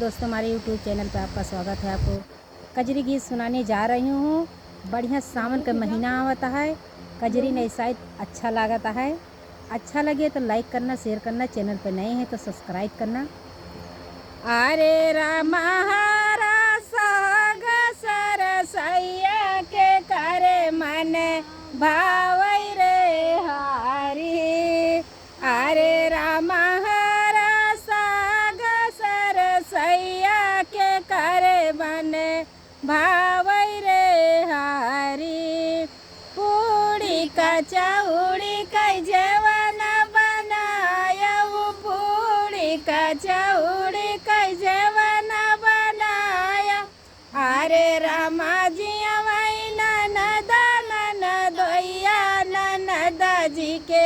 दोस्तों, हमारे YouTube channel पर आपका स्वागत है। आपको कजरी गीत सुनाने जा रही हूँ। बढ़िया सावन का महीना आवता है। कजरी नहीं शायद अच्छा लागता है। अच्छा लगे तो लाइक करना, शेयर करना। चैनल पर नए हैं तो सब्सक्राइब करना। अरे रामा हरा साग सरसैया के करे मन भावै रे हारी। अरे रामा हरा साग सरसैया के करे मन भावै रे हारी। पूड़ी कचौड़ी कई जेवन बनायऊ, पूड़ी कचौड़ी कई जेवन बनाया। अरे रामा जी वही ननद ननदोइया ननद जी के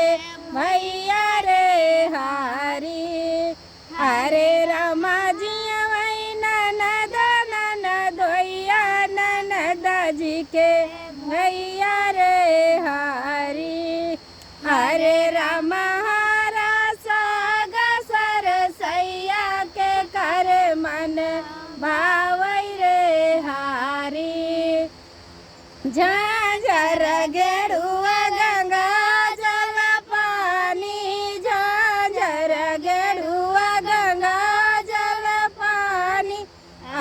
भैया रे हारी। अरे रामा जी वही ननद ननदोइया ननद जी के भैया रे हारी। अरे रामा हरा साग सरसैया के करे मन भावै रे हारी। झांझर गेड़ुआ गंगा जल पानी, झांझर गेड़ुआ गंगा जल पानी।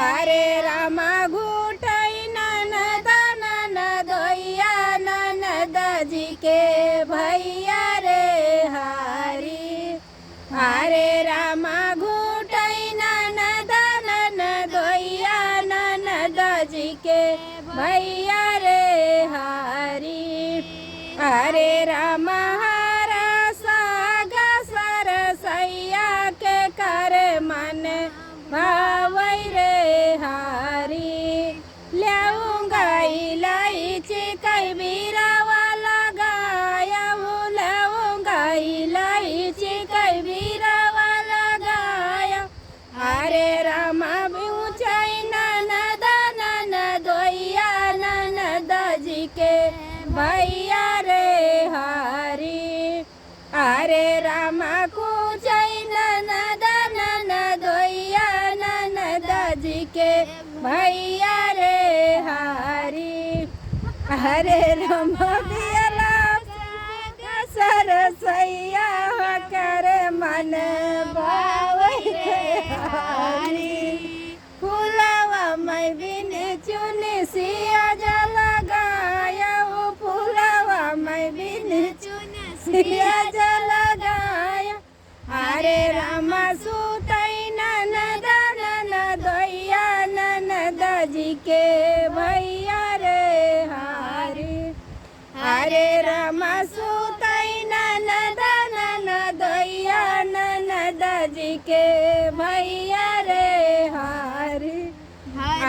अरे रामा घूटई ननद ननदोइया ननद जी के भैया रे हारी। अरे रामा घूटई ननद ननदोइया ननद जी के भैया रे हारी। अरे रामा हरा साग सरसैया के करे मन भावै रे हारी। लेऊंगा इलायची कई बीरावा लगायऊ, लेऊंगा इलायची कई बीरावा लगाया। अरे रामा ऊंचाई ननद ननदोइया ननद जी के भैया रे हारी। अरे रामा ऊंचाई ननद ननदोइया ननद जी के भैया रे हारी। अरे रामा बियला सरसैया करे मन भावै रे हारी। फूलवा मैं बिन चुन सिया जल गायऊ, फूलवा मैं बिन चुन सिया जल गाया। अरे रामा सुतई ननद ननदोइया ननद जी के भैया रे हारी। अरे रामा सुतई ननद ननदोइया ननद जी के भैया रे हारी।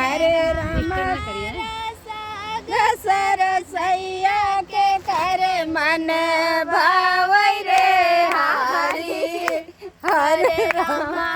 अरे रामा साग सरसैया के करे मन भावै रे हारी। हरे रामा